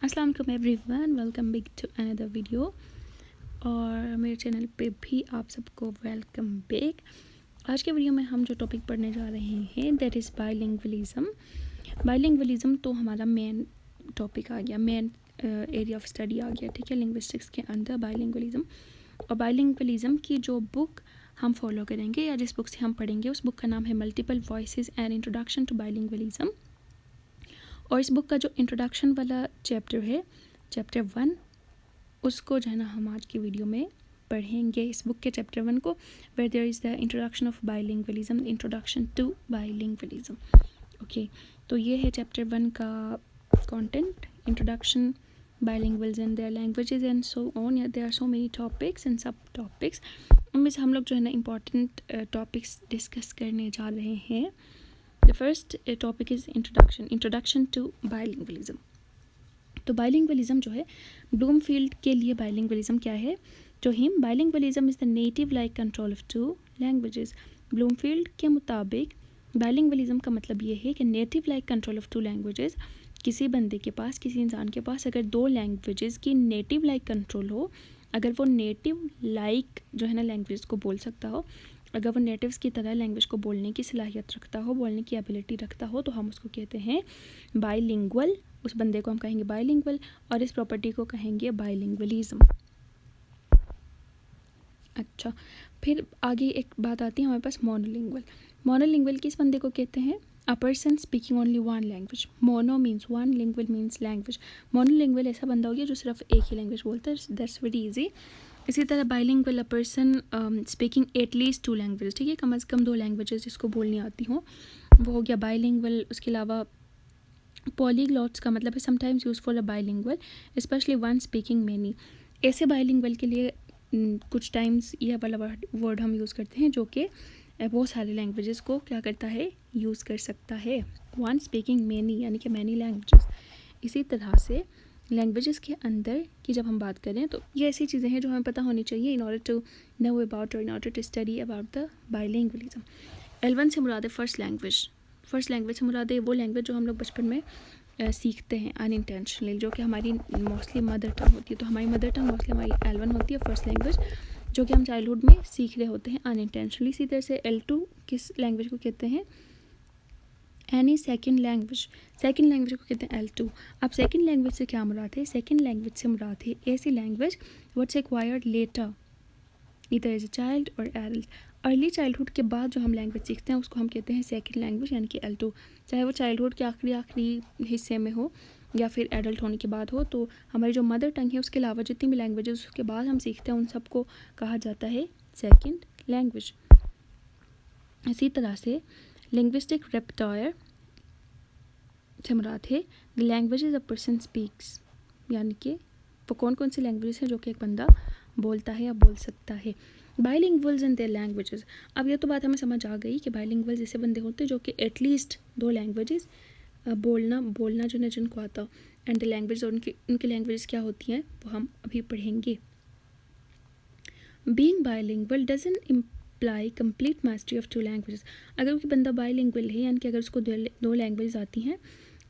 अस्सलाम वालेकुम everyone, welcome back to another video. और मेरे चैनल पे भी आप सबको वेलकम बैक। आज के वीडियो में हम जो टॉपिक पढ़ने जा रहे हैं दैट इज़ बाइलिंगुअलिज्म। बाइलिंगुअलिज्म तो हमारा मेन टॉपिक आ गया, मेन एरिया ऑफ स्टडी आ गया, ठीक है, लिंग्विस्टिक्स के अंदर बाइलिंगुअलिज्म। और बाइलिंगुअलिज्म की जो बुक हम फॉलो करेंगे या जिस बुक से हम पढ़ेंगे उस बुक का नाम है multiple voices and introduction to bilingualism. और इस बुक का जो इंट्रोडक्शन वाला चैप्टर है, चैप्टर 1, उसको जो है ना हम आज की वीडियो में पढ़ेंगे। इस बुक के चैप्टर 1 को, where there is the introduction of bilingualism, introduction to bilingualism. Okay, तो ये है चैप्टर 1 का content, introduction, bilingualism, there languages and so on. There are so many topics and सब टॉपिक्स, उनमें से हम लोग जो है ना इंपॉर्टेंट टॉपिक्स डिस्कस करने जा रहे हैं। The first topic is introduction to bilingualism। तो bilingualism जो है, ब्लूमफील्ड के लिए bilingualism क्या है? तो him bilingualism is the native like control of two languages। Bloomfield के मुताबिक bilingualism का मतलब ये है कि native like control of two languages, किसी बंदे के पास, किसी इंसान के पास अगर दो लैंग्वेजेस की नेटिव लाइक कंट्रोल हो, अगर वो नेटिव लाइक जो है ना लैंग्वेज को बोल सकता हो, अगर वो नेटिव्स की तरह लैंग्वेज को बोलने की सलाहियत रखता हो, बोलने की एबिलिटी रखता हो, तो हम उसको कहते हैं बाइलिंगुअल। उस बंदे को हम कहेंगे बाइलिंगुअल और इस प्रॉपर्टी को कहेंगे बाइलिंगुअलिज्म। अच्छा, फिर आगे एक बात आती है हमारे पास मोनोलिंगुअल। मोनोलिंगुअल किस बंदे को कहते हैं? A person speaking only one language. Mono means one, lingual means language. Monolingual ऐसा बंदा हो गया जो सिर्फ एक ही लैंग्वेज बोलता है, दैट्स वेरी ईजी। इसी तरह bilingual a person speaking at least to language, ठीक है, कम अज़ कम दो लैंग्वेजेस जिसको बोलनी आती हों, वो हो गया बाइलिंगुअल। उसके अलावा पॉलीग्लॉट्स का मतलब है sometimes useful a bilingual, specially one speaking many. ऐसे बाइलिंगुअल के लिए कुछ टाइम्स यह वाला वर्ड हम यूज़ करते हैं जो कि बहुत सारे लैंग्वेजेस को क्या करता है, यूज़ कर सकता है। वन स्पीकिंग मैनी यानी कि मैनी लैंग्वेजेस। इसी तरह से लैंग्वेजेस के अंदर की जब हम बात करें तो ये ऐसी चीज़ें हैं जो हमें पता होनी चाहिए in order to know about और in order to study about the bilingualism. L1 से मुराद है फर्स्ट लैंग्वेज। फर्स्ट लैंग्वेज से मुराद है वो लैंग्वेज जो हम लोग बचपन में सीखते हैं अनइंटेंशनली, जो कि हमारी मोस्टली मदर टंग होती है। तो हमारी मदर टंग मोस्टली हमारी L1 होती है, फर्स्ट लैंग्वेज, जो कि हम चाइल्डहुड में सीख रहे होते हैं अनइंटेंशनली। इसी तरह से L2 किस लैंग्वेज को कहते हैं? Any second language. Second language को कहते हैं L2। अब सेकेंड लैंग्वेज से क्या मुराद है? सेकेंड लैंग्वेज से मुराद है ऐसी language what's acquired later either as a child और एडल्ट। अर्ली चाइल्डहुड के बाद जो हम लैंग्वेज सीखते हैं उसको हम कहते हैं सेकेंड लैंग्वेज यानी कि L2, चाहे वो चाइल्डहुड के आखिरी हिस्से में हो या फिर एडल्ट होने के बाद हो। तो हमारी जो मदर टंग है उसके अलावा जितनी भी लैंग्वेजेस उसके बाद हम सीखते हैं उन सबको कहा जाता है सेकेंड लैंग्वेज। इसी तरह से लिंग्विस्टिक रेपर्टोयर से मुराद है the languages a person speaks, यानी कि वो कौन कौन सी लैंग्वेजेस हैं जो कि एक बंदा बोलता है या बोल सकता है। बाइलिंगुअल्स इन देयर लैंग्वेजेस। अब ये तो बात हमें समझ आ गई कि बाइलिंगुअल्स ऐसे बंदे होते हैं जो कि एटलीस्ट दो लैंग्वेजेस बोलना जो है जिनको आता हो, एंड द लैंग्वेज, और उनकी लैंग्वेजेस क्या होती हैं वो हम अभी पढ़ेंगे। Being bilingual doesn't imply complete mastery of to languages. अगर कोई बंदा बाइलिंगुअल है यानी कि अगर उसको दो लैंग्वेज आती हैं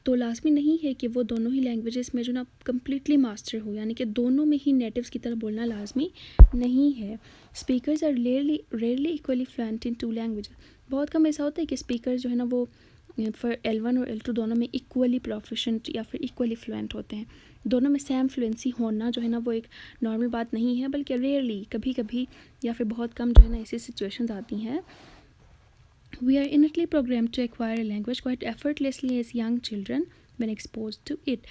तो लाजमी नहीं है कि वो दोनों ही लैंग्वेजेस में जो ना कम्प्लीटली मास्टर हो, यानी कि दोनों में ही नेटिव्स की तरह बोलना लाजमी नहीं है। Speakers are rarely equally fluent in two languages. बहुत कम ऐसा होता है कि स्पीकर जो है ना वो फॉर L1 और L2 दोनों में इक्वली प्रोफिशेंट या फिर इक्वली फ्लुएंट होते हैं। दोनों में सेम फ्लुएंसी होना जो है ना वो एक नॉर्मल बात नहीं है, बल्कि रेयरली, कभी कभी या फिर बहुत कम जो है ना ऐसी सिचुएशंस आती हैं। We are innately programmed to acquire a language quite effortlessly as young children when exposed to it।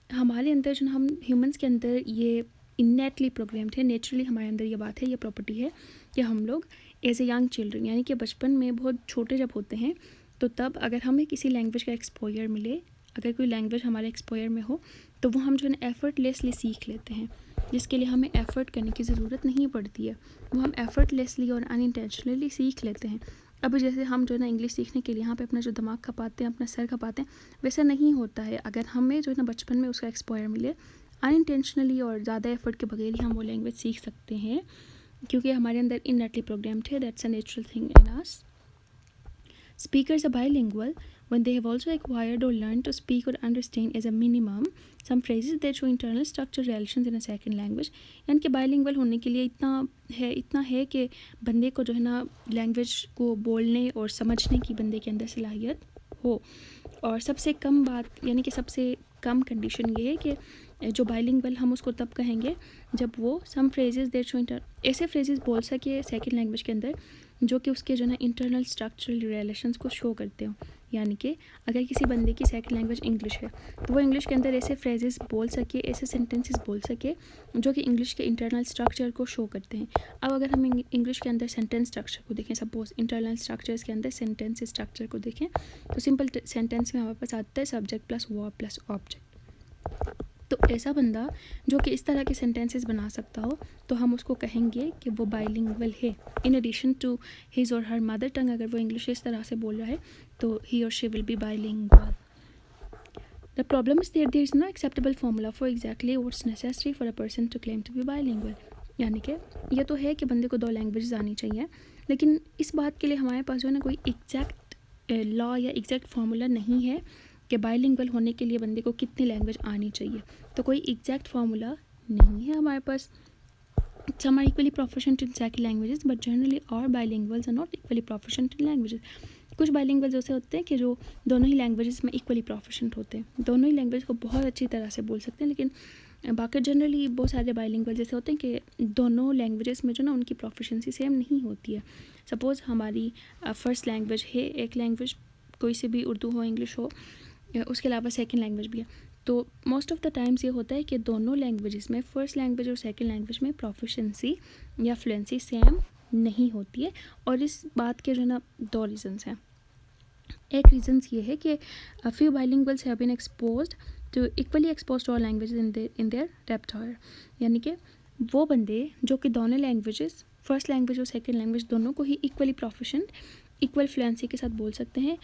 हमारे अंदर जो हम ह्यूमंस के अंदर ये इनेटली प्रोग्राम्ड है, नेचुरली हमारे अंदर ये बात है, ये प्रॉपर्टी है कि हम लोग एज ए यंग चिल्ड्रन यानी कि बचपन में बहुत छोटे जब होते हैं तो तब अगर हमें किसी लैंग्वेज का एक्सपोजर मिले, अगर कोई लैंग्वेज हमारे एक्सपोजर में हो तो वो हम जो है एफर्टलेसली सीख लेते हैं, जिसके लिए हमें एफ़र्ट करने की ज़रूरत नहीं पड़ती है, वो हम एफर्टलेसली और अनइंटेंशनली सीख लेते हैं। अब जैसे हम जो है ना इंग्लिश सीखने के लिए यहाँ पे अपना जो दिमाग खपाते हैं, अपना सर खपाते हैं, वैसा नहीं होता है। अगर हमें जो है ना बचपन में उसका एक्सपोजर मिले अनइंटेंशनली और ज़्यादा एफर्ट के बगैर ही हम वो लैंग्वेज सीख सकते हैं, क्योंकि हमारे अंदर इननेटली प्रोग्राम्ड है, that's a natural thing in us. Speakers are bilingual when they have also acquired or learned to speak or understand as a minimum some phrases that show internal structure relations in a second language. यानी कि bilingual होने के लिए इतना है कि बंदे को जो है ना लैंग्वेज को बोलने और समझने की बंदे के अंदर सलाहियत हो. और सबसे कम बात यानी कि सबसे कम कंडीशन ये है कि जो बाइलिंगुअल हम उसको तब कहेंगे जब वो सम फ्रेजेस दैट शो ऐसे फ्रेजेस बोल सके सेकंड लैंग्वेज के अंदर जो कि उसके जो है ना इंटरनल स्ट्रक्चरल रिलेशंस को शो करते हो. यानी कि अगर किसी बंदे की सेकंड लैंग्वेज इंग्लिश है तो वो इंग्लिश के अंदर ऐसे फ्रेजेस बोल सके, ऐसे सेंटेंसेस बोल सके जो कि इंग्लिश के इंटरनल स्ट्रक्चर को शो करते हैं. अब अगर हम इंग्लिश के अंदर सेंटेंस स्ट्रक्चर को देखें, सपोज इंटरनल स्ट्रक्चर्स के अंदर सेंटेंस स्ट्रक्चर को देखें तो सिंपल सेंटेंस में हमारे पास आता है subject plus verb plus object. तो ऐसा बंदा जो कि इस तरह के सेंटेंसेस बना सकता हो तो हम उसको कहेंगे कि वो बाइलिंगुअल है. इन एडिशन टू हिज और हर मदर टंग अगर वो इंग्लिश इस तरह से बोल रहा है तो he or she will be bilingual. The problem is that there is no acceptable formula for exactly what's necessary for a person to claim to be bilingual. यानी कि ये तो है कि बंदे को 2 लैंग्वेजेस आनी चाहिए, लेकिन इस बात के लिए हमारे पास जो है ना कोई एग्जैक्ट लॉ या एग्जैक्ट फार्मूला नहीं है कि बाइलिंगुअल होने के लिए बंदे को कितनी लैंग्वेज आनी चाहिए. तो कोई एग्जैक्ट फार्मूला नहीं है हमारे पास. Some are equally proficient in second languages but generally all bilinguals are not equally proficient in languages. कुछ बाइलिंगुअल्स ऐसे होते हैं कि जो दोनों ही लैंग्वेजेस में इक्वली प्रोफिशेंट होते हैं, दोनों ही लैंग्वेज को बहुत अच्छी तरह से बोल सकते हैं. लेकिन बाकी जनरली बहुत सारे बाइलिंगुअल्स ऐसे होते हैं कि दोनों लैंग्वेजेस में जो ना उनकी प्रोफिशेंसी सेम नहीं होती है. सपोज़ हमारी फर्स्ट लैंग्वेज है एक लैंग्वेज, कोई से भी उर्दू हो इंग्लिश हो, उसके अलावा सेकंड लैंग्वेज भी है. तो मोस्ट ऑफ द टाइम्स ये होता है कि दोनों लैंग्वेजेस में फर्स्ट लैंग्वेज और सेकंड लैंग्वेज में प्रोफिशेंसी या फ्लुएंसी सेम नहीं होती है. और इस बात के जो ना 2 रीज़न्स हैं. एक रीज़न्स ये है कि few bilinguals have been exposed to equally expose to all languages in their repertoire. यानी कि वो बंदे जो कि दोनों लैंग्वेजेस फर्स्ट लैंग्वेज और सेकंड लैंग्वेज दोनों को ही इक्वली प्रोफिशेंट इक्वल फ्लुएंसी के साथ बोल सकते हैं.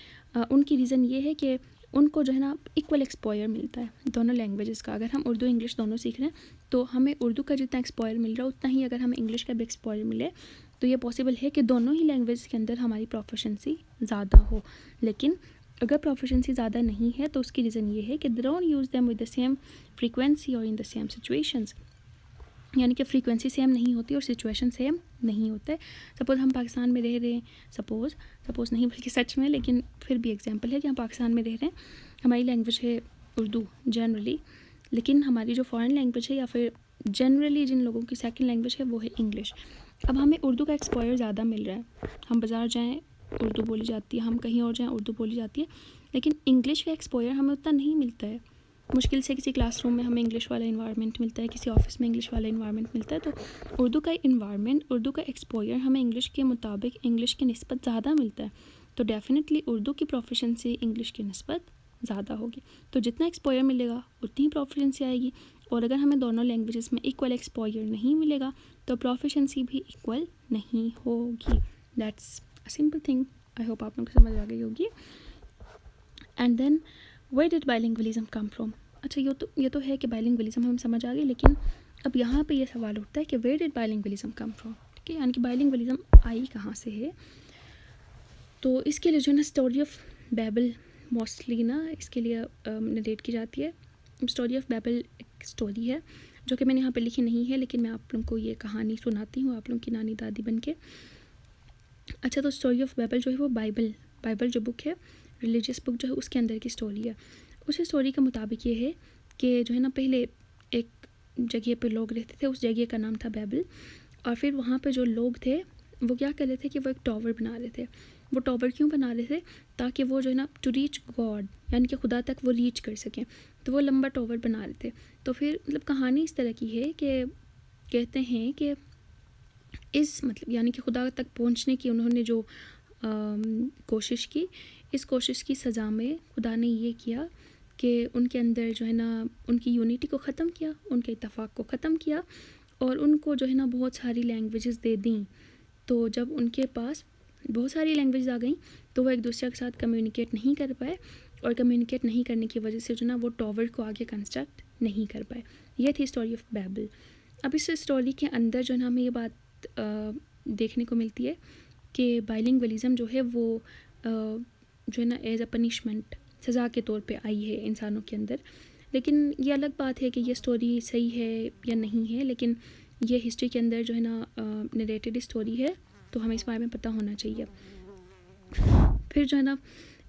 उनकी रीज़न ये है कि उनको जो है ना इक्वल एक्सपोयर मिलता है दोनों लैंग्वेजेस का. अगर हम उर्दू इंग्लिश दोनों सीख रहे हैं तो हमें उर्दू का जितना एक्सपोयर मिल रहा है उतना ही अगर हमें इंग्लिश का भी एक्सपोयर मिले तो ये पॉसिबल है कि दोनों ही लैंग्वेज के अंदर हमारी प्रोफिशेंसी ज़्यादा हो. लेकिन अगर प्रोफिशेंसी ज़्यादा नहीं है तो उसकी रीज़न ये है कि they don't use them with the same frequency और इन द सेम सिचुएशंस. यानी कि फ्रीक्वेंसी सेम नहीं होती और सिचुएशन सेम नहीं होता है. सपोज़ हम पाकिस्तान में रह रहे हैं, सपोज़ नहीं बल्कि सच में, लेकिन फिर भी एग्जांपल है कि हम पाकिस्तान में रह रहे हैं, हमारी लैंग्वेज है उर्दू जनरली, लेकिन हमारी जो फॉरेन लैंग्वेज है या फिर जनरली जिन लोगों की सेकंड लैंग्वेज है वो है इंग्लिश. अब हमें उर्दू का एक्सपोयर ज़्यादा मिल रहा है, हम बाज़ार जाएँ उर्दू बोली जाती है, हम कहीं और जाएँ उर्दू बोली जाती है, लेकिन इंग्लिश का एक्सपोयर हमें उतना नहीं मिलता है. मुश्किल से किसी क्लासरूम में हमें इंग्लिश वाला इन्वायरमेंट मिलता है, किसी ऑफिस में इंग्लिश वाला इन्वायरमेंट मिलता है. तो उर्दू का इन्वायरमेंट, उर्दू का एक्सपोयर हमें इंग्लिश के मुताबिक इंग्लिश की निस्बत ज़्यादा मिलता है. तो डेफिनेटली उर्दू की प्रोफिशेंसी इंग्लिश की निस्बत ज़्यादा होगी. तो जितना एक्सपोयर मिलेगा उतनी ही प्रोफिशेंसी आएगी. और अगर हमें दोनों लैंग्वेजेस में इक्वल एक्सपोयर नहीं मिलेगा तो प्रोफिशेंसी भी इक्वल नहीं होगी. That's a simple thing. I hope आप लोगों को समझ आ गई होगी. And then where did bilingualism come from. अच्छा ये तो है कि बाइलिंगुअलिज्म हम समझ आ गए, लेकिन अब यहाँ पे ये सवाल उठता है कि where did bilingualism come from. ठीक है, यानी कि बाइलिंगुअलिज्म आई कहाँ से है. तो इसके लिए जो है ना स्टोरी ऑफ बैबल मोस्टली ना इसके लिए नरेट की जाती है. स्टोरी ऑफ बैबल एक स्टोरी है जो कि मैंने यहाँ पे लिखी नहीं है, लेकिन मैं आप लोगों को ये कहानी सुनाती हूँ, आप लोगों की नानी दादी बन के. अच्छा, तो स्टोरी ऑफ बैबल जो है वो बाइबल जो बुक है, रिलीजियस बुक जो है, उसके अंदर की स्टोरी है. उस स्टोरी के मुताबिक ये है कि जो है ना पहले एक जगह पे लोग रहते थे, उस जगह का नाम था बैबल. और फिर वहाँ पे जो लोग थे वो क्या कर रहे थे कि वो एक टावर बना रहे थे. वो टावर क्यों बना रहे थे? ताकि वो जो है ना टू रीच गॉड, यानी कि खुदा तक वो रीच कर सकें. तो वो लंबा टावर बना रहे थे. तो फिर मतलब कहानी इस तरह की है कि कहते हैं कि इस मतलब यानी कि खुदा तक पहुँचने की उन्होंने जो कोशिश की, इस कोशिश की सज़ा में खुदा ने ये किया कि उनके अंदर जो है ना उनकी यूनिटी को ख़त्म किया, उनके इत्तेफाक को ख़त्म किया और उनको जो है ना बहुत सारी लैंग्वेजेस दे दी. तो जब उनके पास बहुत सारी लैंग्वेज आ गई तो वो एक दूसरे के साथ कम्युनिकेट नहीं कर पाए, और कम्युनिकेट नहीं करने की वजह से जो ना वो टावर को आगे कंस्ट्रक्ट नहीं कर पाए. ये थी स्टोरी ऑफ बैबल. अब इस स्टोरी के अंदर जो है हमें ये बात देखने को मिलती है कि बाइलिंगुअलिज्म जो है वो जो है ना एज अ पनिशमेंट, सज़ा के तौर पे आई है इंसानों के अंदर। लेकिन ये अलग बात है कि ये स्टोरी सही है या नहीं है, लेकिन ये हिस्ट्री के अंदर जो है ना नरेटेड स्टोरी है, तो हमें इस बारे में पता होना चाहिए। फिर जो है ना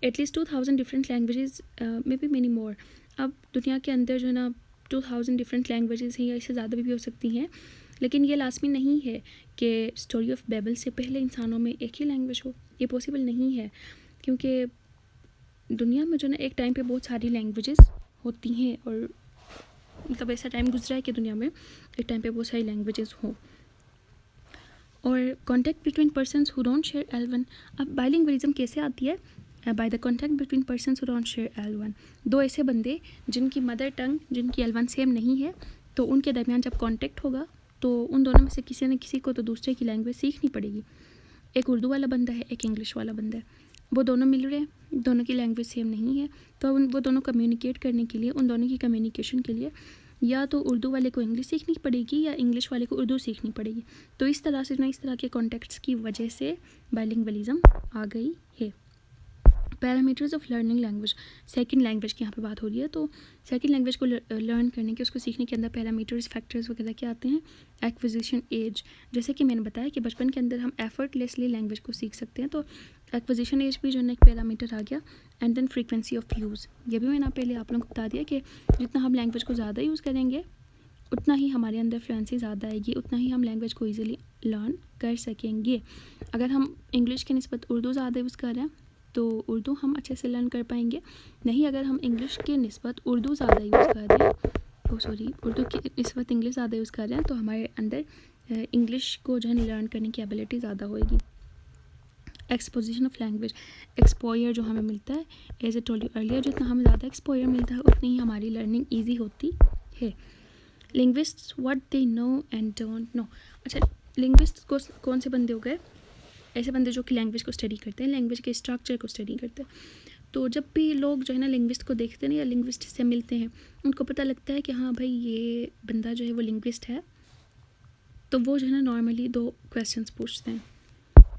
at least 2000 different languages, may be many more. अब दुनिया के अंदर जो है ना 2000 डिफरेंट लैंग्वेजेस हैं या इससे ज़्यादा भी हो सकती हैं, लेकिन ये लाजमी नहीं है कि स्टोरी ऑफ बेबल से पहले इंसानों में एक ही लैंग्वेज हो। ये पॉसिबल नहीं है, क्योंकि दुनिया में जो है ना एक टाइम पे बहुत सारी लैंग्वेजेस होती हैं, और मतलब ऐसा टाइम गुजरा है कि दुनिया में एक टाइम पे बहुत सारी लैंग्वेजेस हों। और contact between persons who don't share L1। अब बाइलिंगुअलिज्म कैसे आती है? By the contact between persons who don't share L1। दो ऐसे बंदे जिनकी मदर टंग, जिनकी L1 सेम नहीं है, तो उनके दरमियान जब कॉन्टैक्ट होगा तो उन दोनों में से किसी न किसी को तो दूसरे की लैंग्वेज सीखनी पड़ेगी। एक उर्दू वाला बंदा है, एक इंग्लिश वाला बंदा है, वो दोनों मिल रहे हैं, दोनों की लैंग्वेज सेम नहीं है, तो वो दोनों कम्युनिकेट करने के लिए, उन दोनों की कम्युनिकेशन के लिए या तो उर्दू वाले को इंग्लिश सीखनी पड़ेगी या इंग्लिश वाले को उर्दू सीखनी पड़ेगी। तो इस तरह से ना, इस तरह के कॉन्टेक्ट्स की वजह से बाइलिंगुअलिज्म आ गई है। Parameters of learning language, second language की यहाँ पे बात हो रही है, तो सेकंड लैंग्वेज को लर्न करने के, उसको सीखने के अंदर पैरामीटर्स, फैक्टर्स वगैरह क्या आते हैं? एक्विजिशन एज, जैसे कि मैंने बताया कि बचपन के अंदर हम एफर्टलेसली लैंग्वेज को सीख सकते हैं, तो एक्विजिशन एज भी जो है एक पैरामीटर आ गया। And then frequency of use, ये भी मैंने पहले आप लोगों को बता दिया कि जितना हम लैंग्वेज को ज़्यादा यूज़ करेंगे उतना ही हमारे अंदर फ्लुएंसी ज़्यादा आएगी, उतना ही हम लैंग्वेज को ईजिली लर्न कर सकेंगे। अगर हम इंग्लिश के निस्बत उर्दू ज़्यादा यूज़ कर रहे हैं तो उर्दू हम अच्छे से लर्न कर पाएंगे। नहीं, अगर हम इंग्लिश के निस्बत उर्दू ज़्यादा यूज़ कर रहे हैं, उर्दू की निस्बत इंग्लिश ज़्यादा यूज़ कर रहे हैं, तो हमारे अंदर इंग्लिश को जो है लर्न करने की एबिलिटी ज़्यादा होएगी। एक्सपोजिशन ऑफ लैंग्वेज, एक्सपोयर जो हमें मिलता है, as I told you earlier, जितना हमें ज़्यादा एक्सपोयर मिलता है उतनी ही हमारी लर्निंग ईजी होती है। Linguists what they know and don't know. अच्छा, लिंग्विस्ट को कौन से बंदे हो गए? ऐसे बंदे जो कि लैंग्वेज को स्टडी करते हैं, लैंग्वेज के स्ट्रक्चर को स्टडी करते हैं। तो जब भी लोग जो है ना लिंग्विस्ट को देखते हैं या लिंग्विस्ट से मिलते हैं, उनको पता लगता है कि हाँ भाई ये बंदा जो है वो लिंग्विस्ट है, तो वो जो है ना नॉर्मली 2 क्वेश्चंस पूछते हैं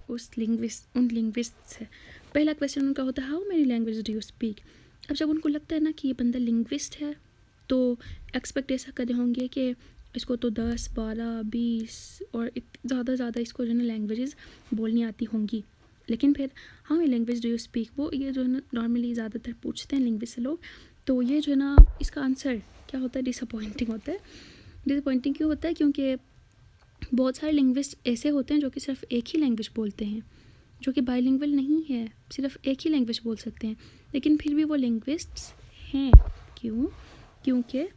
उन लिंग्विस्ट से। पहला क्वेश्चन उनका होता है how many language do you speak. अब जब उनको लगता है ना कि ये बंदा लिंग्विस्ट है, तो एक्सपेक्ट ऐसा कर रहे होंगे कि इसको तो 10, 12, 20 और ज़्यादा इसको जो है ना लैंग्वेजेस बोलनी आती होंगी। लेकिन फिर how many language do you speak, वो ये जो है ना नॉर्मली ज़्यादातर पूछते हैं लिंग्विस्ट से लोग। तो ये जो है ना इसका आंसर क्या होता है? डिसअपॉइंटिंग होता है। डिसअपॉइंटिंग क्यों होता है? क्योंकि बहुत सारे लिंग्विस्ट ऐसे होते हैं जो कि सिर्फ एक ही लैंग्वेज बोलते हैं, जो कि बाइलिंगुअल नहीं है, सिर्फ एक ही लैंग्वेज बोल सकते हैं, लेकिन फिर भी वो लिंग्विस्ट्स हैं। क्यों? क्योंकि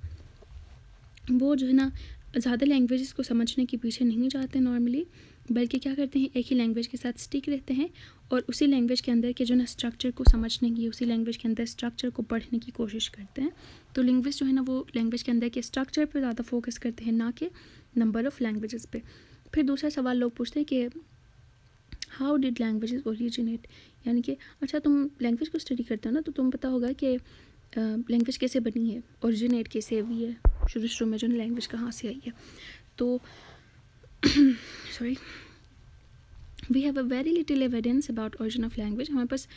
वो जो है ना ज़्यादा लैंग्वेजेस को समझने के पीछे नहीं जाते नॉर्मली, बल्कि क्या करते हैं, एक ही लैंग्वेज के साथ स्टिक रहते हैं और उसी लैंग्वेज के अंदर के जो ना स्ट्रक्चर को समझने की, उसी लैंग्वेज के अंदर स्ट्रक्चर को पढ़ने की कोशिश करते हैं। तो लिंग्विस्ट जो है ना वो लैंग्वेज के अंदर के स्ट्रक्चर पर ज़्यादा फोकस करते हैं, ना कि नंबर ऑफ़ लैंग्वेजेस पे। फिर दूसरा सवाल लोग पूछते हैं कि हाउ डिड लैंग्वेजेस ओरिजिनेट, यानी कि अच्छा तुम लैंग्वेज को स्टडी करते हो ना, तो तुम्हें पता होगा कि लैंग्वेज कैसे बनी है, ओरिजिनेट कैसे हुई है, शुरू में जो लैंग्वेज कहाँ से आई है। तो sorry, we have a very little evidence about origin of language. हमारे पास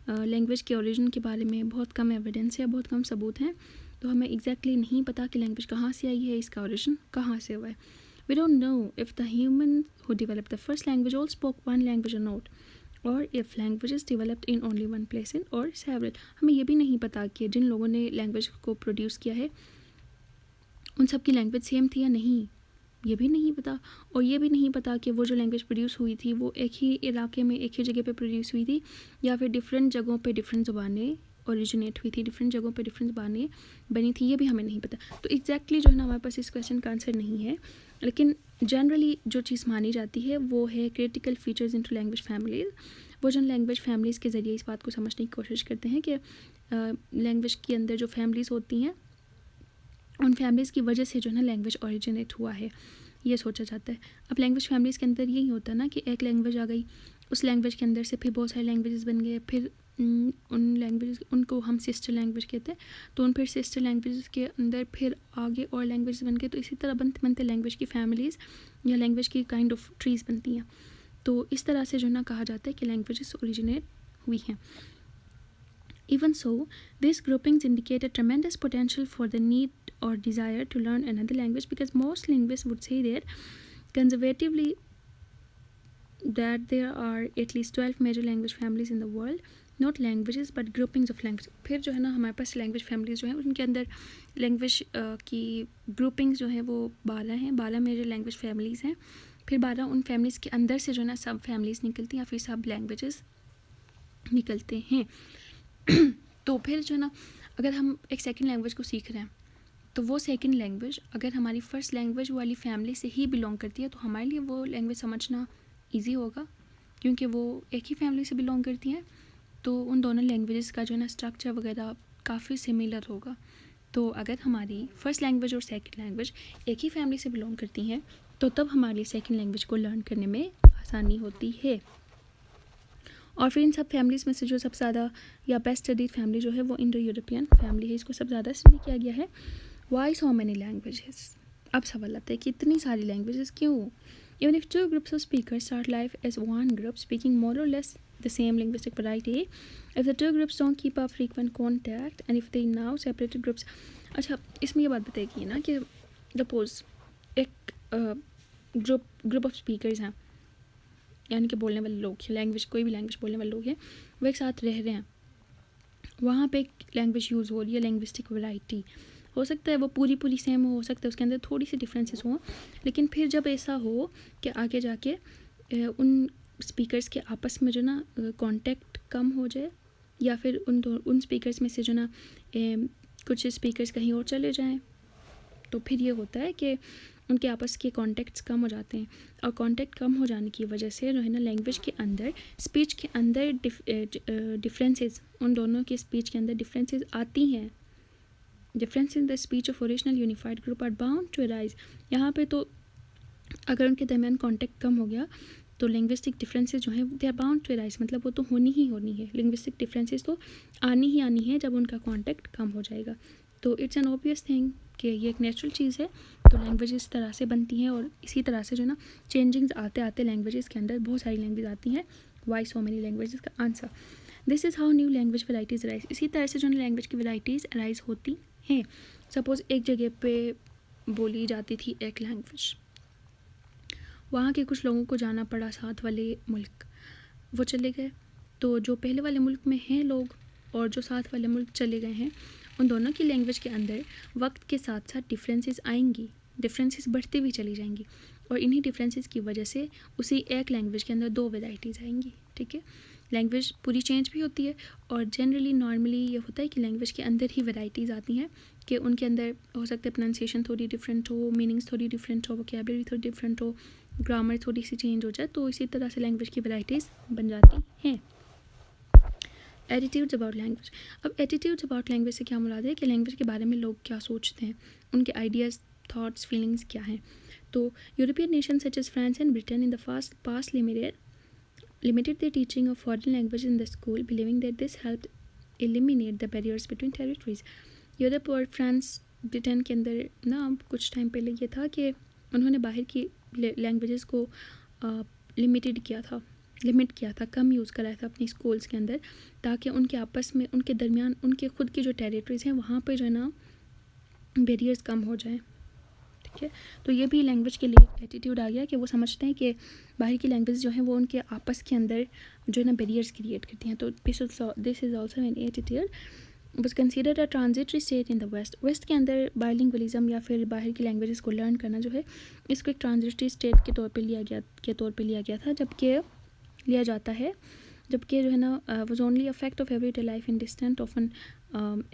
लैंग्वेज के ओरिजिन के बारे में बहुत कम एविडेंस है, बहुत कम सबूत हैं, तो हमें एग्जैक्टली नहीं पता कि लैंग्वेज कहाँ से आई है, इसका ओरिजिन कहाँ से हुआ है। We don't know if the human who developed the first language all spoke one language or not, or if languages developed in only one place in or several. हमें ये भी नहीं पता कि जिन लोगों ने लैंग्वेज को प्रोड्यूस किया है उन सब की लैंग्वेज सेम थी या नहीं, ये भी नहीं पता। और ये भी नहीं पता कि वो जो लैंग्वेज प्रोड्यूस हुई थी वो एक ही इलाके में, एक ही जगह पे प्रोड्यूस हुई थी, या फिर डिफरेंट जगहों पे डिफरेंट ज़ुबानें ओरिजिनेट हुई थी, डिफरेंट जगहों पे डिफरेंट ज़ुबानें बनी थी, ये भी हमें नहीं पता। तो एग्जैक्टली जो है ना हमारे पास इस क्वेश्चन का आंसर नहीं है, लेकिन जनरली जो चीज़ मानी जाती है वो है critical features into language families. वो जो लैंग्वेज फैमिलीज़ के ज़रिए इस बात को समझने की कोशिश करते हैं कि लैंग्वेज के अंदर जो फैमिलीज़ होती हैं उन फैमिलीज़ की वजह से जो है ना लैंग्वेज ओरिजिनेट हुआ है, ये सोचा जाता है। अब लैंग्वेज फैमिलीज़ के अंदर यही होता है ना कि एक लैंग्वेज आ गई, उस लैंग्वेज के अंदर से फिर बहुत सारे लैंग्वेजेस बन गए, फिर उन लैंग्वेज उनको हम सिस्टर लैंग्वेज कहते हैं, तो उन फिर सिस्टर लैंग्वेज के अंदर फिर आगे और लैंग्वेज बन गए। तो इसी तरह बनते बनते लैंग्वेज की फैमिलीज़ या लैंग्वेज की काइंड ऑफ ट्रीज़ बनती हैं। तो इस तरह से जो ना कहा जाता है कि लैंग्वेजेस ओरिजिनेट हुई हैं. Even so, these groupings indicate a tremendous potential for the need or desire to learn another language, because most linguists would say that conservatively that there are at least 12 major language families in the world, not languages but groupings of language. फिर जो है ना हमारे पास language families जो हैं उनके अंदर लैंग्वेज की ग्रुपिंग्स जो हैं वो 12 हैं, 12 मेजर लैंग्वेज फैमिलीज़ हैं. फिर 12 उन फैमिलीज़ के अंदर से जो है ना सब फैमिलीज़ निकलती हैं या फिर सब लैंग्वेजेस निकलते हैं. तो फिर जो है ना अगर हम एक सेकंड लैंग्वेज को सीख रहे हैं तो वो सेकंड लैंग्वेज अगर हमारी फ़र्स्ट लैंग्वेज वाली फैमिली से ही बिलोंग करती है तो हमारे लिए वो लैंग्वेज समझना ईजी होगा, क्योंकि वो एक ही फैमिली से बिलोंग करती हैं. तो उन दोनों लैंग्वेजेस का जो है ना स्ट्रक्चर वगैरह काफ़ी सिमिलर होगा. तो अगर हमारी फ़र्स्ट लैंग्वेज और सेकंड लैंग्वेज एक ही फैमिली से बिलोंग करती हैं तो तब हमारी सेकंड लैंग्वेज को लर्न करने में आसानी होती है. और फिर इन सब फैमिलीज़ में से जो सबसे ज़्यादा या बेस्ट स्टडीड फैमिली जो है वो इंडो यूरोपियन फैमिली है, इसको सबसे ज़्यादा स्टडी किया गया है. Why so many languages? अब सवाल आता है कि इतनी सारी लैंग्वेजेस क्यों? Even if two groups of speakers start life as one group speaking more or less the same linguistic variety, if the two groups don't keep up frequent contact and if they now separated groups. अच्छा, इसमें ये बात बताएगी ना कि suppose एक group of speakers हैं, यानी कि बोलने वाले लोग, लैंग्वेज कोई भी लैंग्वेज बोलने वाले लोग हैं, वो एक साथ रह रहे हैं. वहाँ पे एक लैंग्वेज यूज़ हो रही है, लैंग्विस्टिक वैरायटी. हो सकता है वो पूरी सेम हो सकता है उसके अंदर थोड़ी सी डिफरेंसेस हों, लेकिन फिर जब ऐसा हो कि आगे जाके उन स्पीकर्स के आपस में जो ना कांटेक्ट कम हो जाए, या फिर उन स्पीकर्स में से जो ना कुछ स्पीकर्स कहीं और चले जाएं, तो फिर ये होता है कि उनके आपस के कॉन्टेक्ट्स कम हो जाते हैं. और कॉन्टेक्ट कम हो जाने की वजह से जो है ना लैंग्वेज के अंदर, स्पीच के अंदर डिफरेंसेस, उन दोनों के स्पीच के अंदर डिफरेंसेस आती हैं. Difference in the speech of original unified group are bound to arise. यहाँ पे तो अगर उनके दरमियान कॉन्टेक्ट कम हो गया तो लिंग्विस्टिक डिफरेंसेस जो हैं they are bound to arise, मतलब वो तो होनी ही होनी है. लिंग्विस्टिक डिफरेंसेस तो आनी ही आनी है जब उनका कॉन्टेक्ट कम हो जाएगा. तो इट्स एन ऑब्वियस थिंग कि ये एक नेचुरल चीज़ है. तो लैंग्वेज इस तरह से बनती हैं और इसी तरह से जो ना चेंजिंग्स आते आते लैंग्वेजेस के अंदर बहुत सारी लैंग्वेज आती हैं. वाई सो मेनी लैंग्वेजेस का answer, this is how new language varieties arise. इसी तरह से जो लैंग्वेज की वैराइटीज़ अराइज होती हैं. सपोज़ एक जगह पे बोली जाती थी एक लैंग्वेज, वहाँ के कुछ लोगों को जाना पड़ा साथ वाले मुल्क, वो चले गए. तो जो पहले वाले मुल्क में हैं लोग और जो साथ वाले मुल्क चले गए हैं, उन दोनों की लैंग्वेज के अंदर वक्त के साथ साथ डिफरेंसेस आएंगी, डिफरेंसेस बढ़ती भी चली जाएंगी. और इन्हीं डिफरेंसेस की वजह से उसी एक लैंग्वेज के अंदर दो वेराइटीज़ आएंगी. ठीक है, लैंग्वेज पूरी चेंज भी होती है और जनरली नॉर्मली ये होता है कि लैंग्वेज के अंदर ही वेराइटीज़ आती हैं कि उनके अंदर हो सकता है प्रोनाउंसिएशन थोड़ी डिफरेंट हो, मीनिंग्स थोड़ी डिफरेंट हो, वोकैबुलरी थोड़ी डिफरेंट हो, ग्रामर थोड़ी सी चेंज हो जाए. तो इसी तरह से लैंग्वेज की वेराइटीज़ बन जाती हैं. Attitudes about language. अब एटीट्यूड्स अबाउट लैंग्वेज से क्या मुराद है कि लैंग्वेज के बारे में लोग क्या सोचते हैं, उनके आइडियाज़, थॉट्स, फीलिंग्स क्या हैं. तो European nation such as France and Britain in the past limited their teaching of foreign language in the school, believing that this helped eliminate the barriers between territories. Europe और France, Britain के अंदर ना कुछ time पहले ये था कि उन्होंने बाहर की लैंग्वेजेस को लिमिट किया था, कम यूज़ कराया था अपनी स्कूल्स के अंदर, ताकि उनके आपस में, उनके दरमियान, उनके खुद की जो टेरिटरीज़ हैं वहाँ पे जो है ना बैरियर्स कम हो जाएं. ठीक है, तो ये भी लैंग्वेज के लिए एटीट्यूड आ गया कि वो समझते हैं कि बाहर की लैंग्वेज जो है वो उनके आपस के अंदर जो है ना बैरियर्स क्रिएट करती हैं. तो this is also an attitude. Was considered a transitory state in the west के अंदर बाइलिंगुअलिज्म या फिर बाहर की लैंग्वेजेस को लर्न करना जो है इसको एक ट्रांजिटरी स्टेट के तौर पे लिया गया था, जबकि लिया जाता है, जबकि जो है ना was only a fact of everyday life in distant often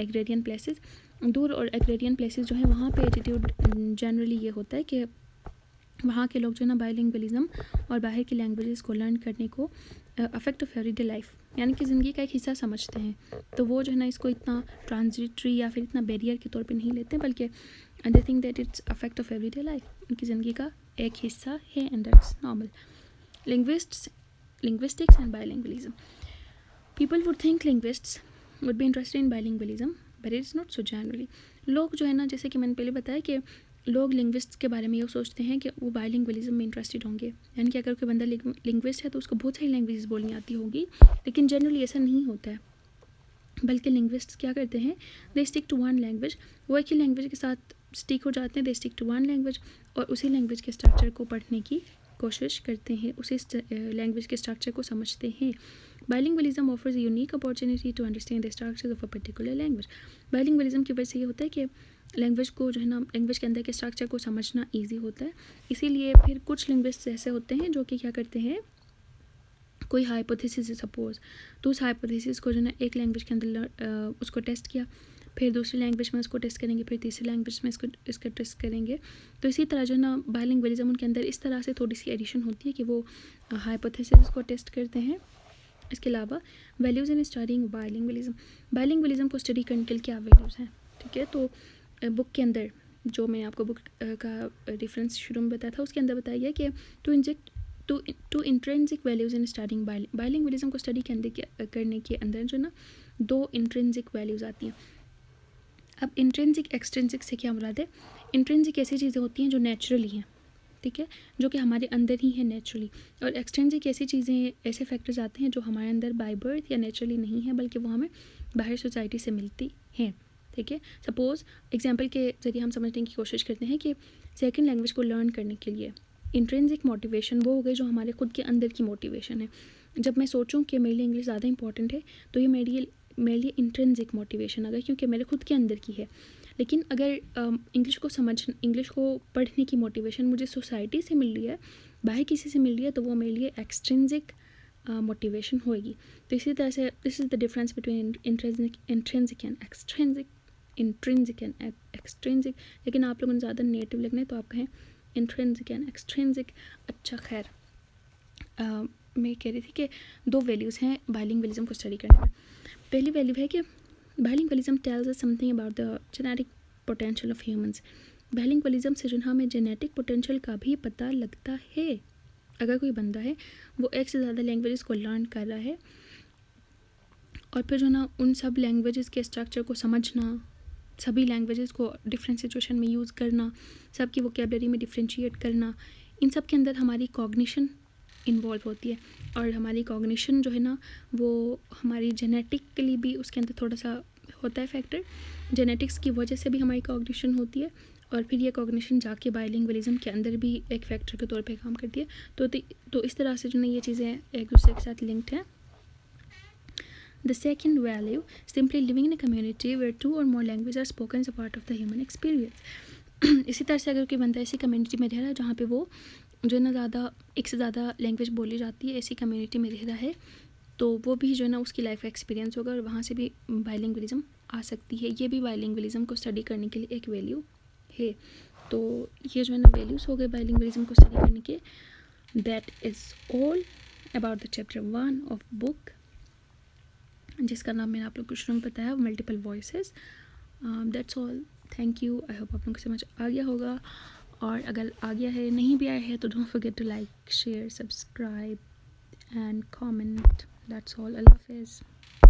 agrarian places. दूर और एग्रेरियन प्लेसेस जो है वहाँ पे एटीट्यूड जनरली ये होता है कि वहाँ के लोग जो है ना बाइलिंगुअलिज्म और बाहर की लैंग्वेजेस को लर्न करने को अफेक्ट ऑफ एवरीडे लाइफ, यानी कि ज़िंदगी का एक हिस्सा समझते हैं. तो वो जो है ना इसको इतना ट्रांजिटरी या फिर इतना बैरियर के तौर पे नहीं लेते, बल्कि they think that it's affect of everyday life, उनकी ज़िंदगी का एक हिस्सा है and that's normal. Linguistics and bilingualism. People would think linguists would be interested in bilingualism, but it's not so generally. लोग जो है ना, जैसे कि मैंने पहले बताया कि लोग लिंग्विस्ट के बारे में ये सोचते हैं कि वो बायलिंगुअलिज्म में इंटरेस्टेड होंगे, यानी कि अगर कोई बंदा लिंग्विस्ट है तो उसको बहुत सारी लैंग्वेजेस बोलनी आती होगी, लेकिन जनरली ऐसा नहीं होता है। बल्कि लिंग्विस्ट्स क्या करते हैं, they stick to one language, वो एक ही लैंग्वेज के साथ स्टिक हो जाते हैं, they stick to one language, और उसी लैंग्वेज के स्ट्रक्चर को पढ़ने की कोशिश करते हैं, उसी लैंग्वेज के स्ट्रक्चर को समझते हैं। Bilingualism offers a unique opportunity to understand the structures of a particular language. Bilingualism की वजह से ये होता है कि लैंग्वेज को जो है ना, लैंग्वेज के अंदर के स्ट्रक्चर को समझना ईजी होता है। इसीलिए फिर कुछ लिंग्विस्ट्स ऐसे होते हैं जो कि क्या करते हैं, कोई हाइपोथेसिस है सपोज, तो उस हाइपोथेसिस को जो है एक लैंग्वेज के अंदर उसको टेस्ट किया, फिर दूसरी लैंग्वेज में उसको टेस्ट करेंगे, फिर तीसरी लैंग्वेज में इसका टेस्ट करेंगे। तो इसी तरह जो है ना बायलिंगुअलिज्म उनके अंदर इस तरह से थोड़ी सी एडिशन होती है कि वो हाइपोथेसिस को टेस्ट करते हैं। इसके अलावा वैल्यूज़ इन स्टडिंग बायलिंगुअलिज्म, बायलिंगुअलिज्म को स्टडी करने के लिए क्या वैल्यूज़ हैं, ठीक है। तो बुक के अंदर जो मैंने आपको बुक का रेफरेंस शुरू में बताया था, उसके अंदर बताया गया कि two intrinsic values in studying bilingualism को स्टडी करने के अंदर जो ना 2 इंट्रेंसिक वैल्यूज़ आती हैं। अब इंट्रेंसिक एक्सट्रेंसिक से क्या मुराद है, इंट्रेंसिक ऐसी चीज़ें होती हैं जो नेचुरली हैं, ठीक है, जो कि हमारे अंदर ही है नेचुरली, और एक्सट्रेंसिक ऐसी चीज़ें, ऐसे फैक्टर्स आते हैं जो हमारे अंदर बाय बर्थ या नेचुरली नहीं है, बल्कि वो हमें बाहर सोसाइटी से मिलती हैं, ठीक है। सपोज़ एग्जांपल के ज़रिए हम समझने की कोशिश करते हैं कि सेकंड लैंग्वेज को लर्न करने के लिए इंट्रेंसिक मोटिवेशन वो हो गई जो हमारे खुद के अंदर की मोटिवेशन है। जब मैं सोचूं कि मेरे लिए इंग्लिश ज़्यादा इंपॉर्टेंट है, तो ये मेरे लिए इंट्रेंसिक मोटिवेशन आ गई, क्योंकि मेरे खुद के अंदर की है। लेकिन अगर इंग्लिश को पढ़ने की मोटिवेशन मुझे सोसाइटी से मिल रही है, बाहर किसी से मिल रही है, तो वो मेरे लिए एक्सट्रिंसिक मोटिवेशन होएगी। तो इसी तरह से this is the difference between intrinsic and extrinsic, intrinsic and extrinsic. लेकिन आप लोगों ने ज़्यादा नेटिव लगना है तो आप कहें इंट्रिंसिक एंड एक्सट्रिंसिक। अच्छा खैर, मैं कह रही थी कि 2 वैल्यूज़ हैं बायलिंगुअलिज्म को स्टडी करने में। पहली वैल्यू है कि bilingualism tells us something about the genetic potential of humans. Bilingualism से जो हमें जेनेटिक पोटेंशियल का भी पता लगता है। अगर कोई बंदा है वो एक से ज़्यादा लैंग्वेजेस को लर्न कर रहा है, और फिर जो ना उन सब लैंग्वेजेस के स्ट्रक्चर को समझना, सभी लैंग्वेजेस को डिफरेंट सिचुएशन में यूज़ करना, सबकी वोकेबलरी में डिफ्रेंशिएट करना, इन सब के अंदर हमारी कॉग्निशन इन्वॉल्व होती है। और हमारी कॉग्निशन जो है ना, वो हमारी जेनेटिकली भी उसके अंदर थोड़ा सा होता है फैक्टर, जेनेटिक्स की वजह से भी हमारी कॉग्निशन होती है, और फिर ये कॉग्निशन जाके बायलिंगुअलिज्म के अंदर भी एक फैक्टर के तौर पे काम करती है। तो इस तरह से जो ना ये चीज़ें एक दूसरे के साथ लिंक्ड हैं। The second value, simply living in a community where 2 or more languages are spoken is a part of the human experience. इसी तरह से अगर कोई बंदा ऐसी कम्युनिटी में रह रहा है जहाँ पे वो जो है ना एक से ज़्यादा लैंग्वेज बोली जाती है, ऐसी कम्युनिटी में रह रहा है, तो वो भी जो है ना उसकी लाइफ का एक्सपीरियंस होगा, और वहाँ से भी बायलिंगुअलिज्म आ सकती है। ये भी बायलिंगुअलिज्म को स्टडी करने के लिए एक वैल्यू है। तो ये जो है ना वैल्यूज़ हो गए बायलिंगुअलिज्म को स्टडी करने के। That is all about the chapter 1 of book, जिसका नाम मैंने आप लोग को शुरू में बताया, multiple voices. That's all, thank you. I hope आप लोगों को समझ आ गया होगा, और अगर आ गया है, नहीं भी आया है, तो don't forget to like, share, subscribe and comment. That's all. अल्लाह हाफिज़।